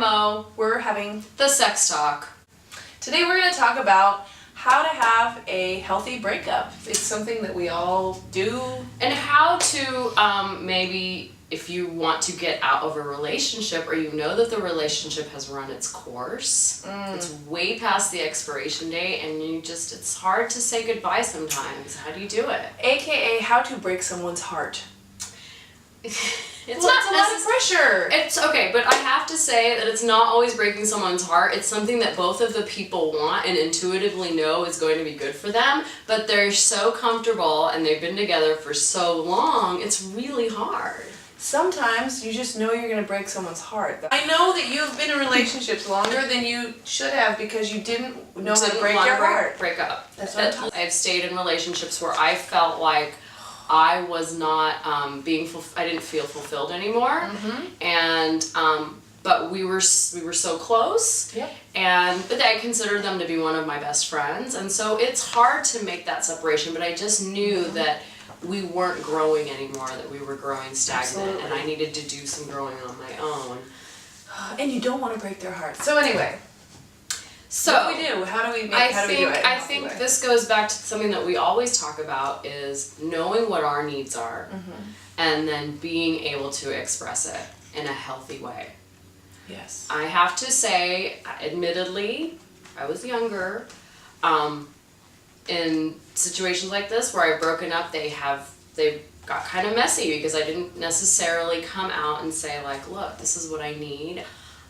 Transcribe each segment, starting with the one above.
Mo. We're having The sex talk. Today we're going to talk about how to have a healthy breakup. It's something that we all do. And how to, maybe if you want to get out of a relationship or you know that the relationship has run its course, it's way past the expiration date and it's hard to say goodbye sometimes. How do you do it? AKA how to break someone's heart. It's Well, not it's a lot of pressure. It's okay, but I have to say that it's not always breaking someone's heart. It's something that both of the people want and intuitively know is going to be good for them, but they're so comfortable and they've been together for so long, it's really hard. Sometimes you just know you're going to break someone's heart. I know that you've been in relationships longer than you should have because you didn't know how to break your heart. Break up. That's what I'm talking about. I've stayed in relationships where I felt like I was not I didn't feel fulfilled anymore, and but we were so close. Yep. But I considered them to be one of my best friends, and so it's hard to make that separation. But I just knew that we weren't growing anymore; that we were growing stagnant, Absolutely. and I needed to do some growing on my own. And you don't want to break their heart. So anyway. So what do we do? How do we do it? I think this goes back to something that we always talk about is knowing what our needs are and then being able to express it in a healthy way. Yes. I have to say, admittedly, I was younger. In situations like this where I've broken up, they got kind of messy because I didn't necessarily come out and say like, look, this is what I need.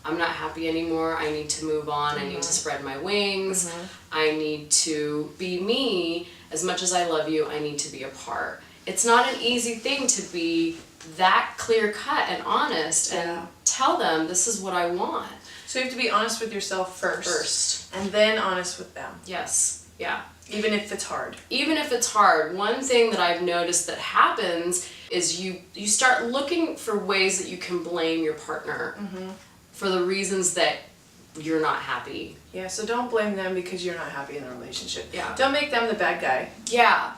I'm not happy anymore. I need to move on. I need to spread my wings. I need to be me. As much as I love you, I need to be apart. It's not an easy thing to be that clear cut and honest and tell them this is what I want. So you have to be honest with yourself first. And then honest with them. Yes. Yeah. Even if it's hard. Even if it's hard, one thing that I've noticed that happens is you start looking for ways that you can blame your partner for the reasons that you're not happy. Yeah, so don't blame them because you're not happy in the relationship. Yeah. Don't make them the bad guy. Yeah.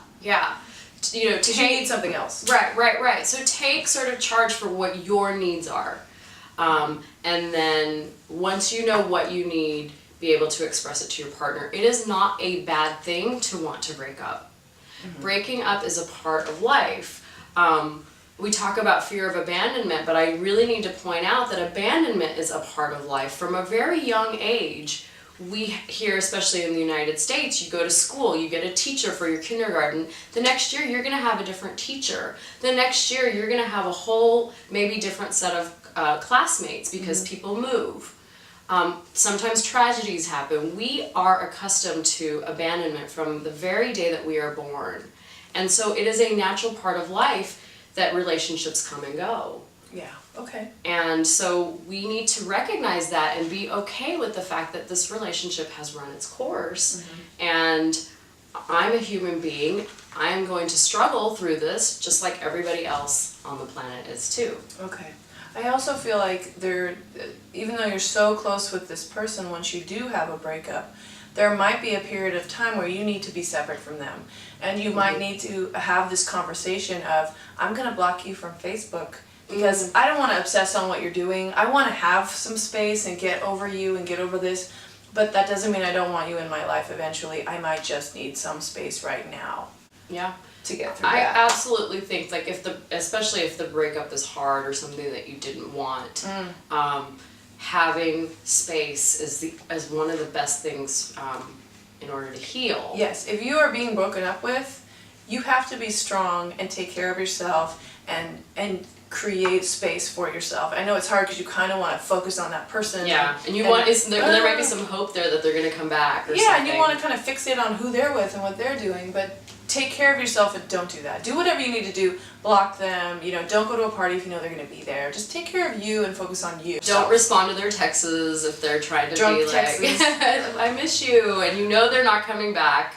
You need something else. Right. So take sort of charge for what your needs are. And then once you know what you need, be able to express it to your partner. It is not a bad thing to want to break up. Breaking up is a part of life. We talk about fear of abandonment, but I really need to point out that abandonment is a part of life. From a very young age, we here, especially in the United States, you go to school, you get a teacher for your kindergarten. The next year, you're going to have a different teacher. The next year, you're going to have a whole, maybe different set of classmates because people move. Sometimes tragedies happen. We are accustomed to abandonment from the very day that we are born. And so it is a natural part of life that relationships come and go. Yeah, okay. And so we need to recognize that and be okay with the fact that this relationship has run its course. And I'm a human being. I'm going to struggle through this just like everybody else on the planet is too. Okay. I also feel like even though you're so close with this person, once you do have a breakup, there might be a period of time where you need to be separate from them. And you might need to have this conversation of, I'm going to block you from Facebook because I don't want to obsess on what you're doing. I want to have some space and get over you and get over this. But that doesn't mean I don't want you in my life eventually. I might just need some space right now. Yeah. To get through I that. absolutely think, like, especially if the breakup is hard or something that you didn't want, having space is one of the best things in order to heal. Yes, if you are being broken up with, you have to be strong and take care of yourself and create space for yourself. I know it's hard because you kind of want to focus on that person. Yeah, and there might be some hope there that they're going to come back or something. Yeah, and you want to kind of fixate on who they're with and what they're doing, but take care of yourself and don't do that. Do whatever you need to do. Block them. Don't go to a party if you know they're going to be there. Just take care of you and focus on you. Don't respond to their texts if they're trying to be like, I miss you, and you know they're not coming back.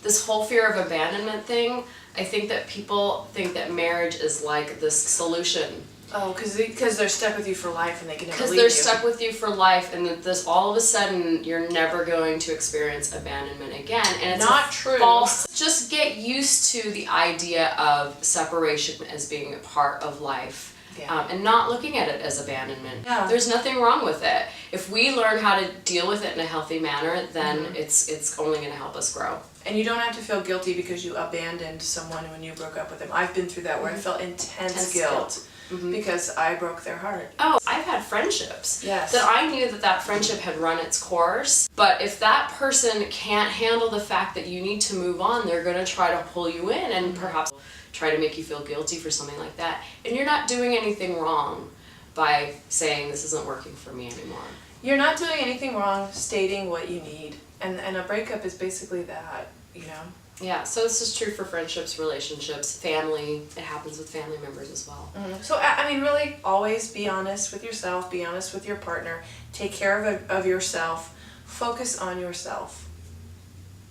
This whole fear of abandonment thing, I think that people think that marriage is like this solution. Oh, because they're stuck with you for life and they can never leave you. Because they're stuck with you for life, and that this all of a sudden you're never going to experience abandonment again, and it's not true. False. Just get used to the idea of separation as being a part of life. Yeah. And not looking at it as abandonment. Yeah. There's nothing wrong with it. If we learn how to deal with it in a healthy manner, then it's only going to help us grow. And you don't have to feel guilty because you abandoned someone when you broke up with them. I've been through that where I felt intense guilt because I broke their heart. Oh, I've had friendships Yes. that I knew that friendship had run its course, but if that person can't handle the fact that you need to move on, they're going to try to pull you in and perhaps try to make you feel guilty for something like that. And you're not doing anything wrong by saying this isn't working for me anymore. You're not doing anything wrong stating what you need. And a breakup is basically that, you know? Yeah, so this is true for friendships, relationships, family. It happens with family members as well. So, I mean, really, always be honest with yourself, be honest with your partner, take care of yourself, focus on yourself.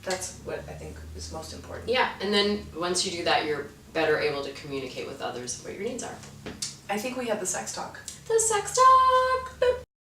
That's what I think is most important. Yeah, and then once you do that, you're better able to communicate with others what your needs are. I think we had the sex talk. The sex talk! Boop.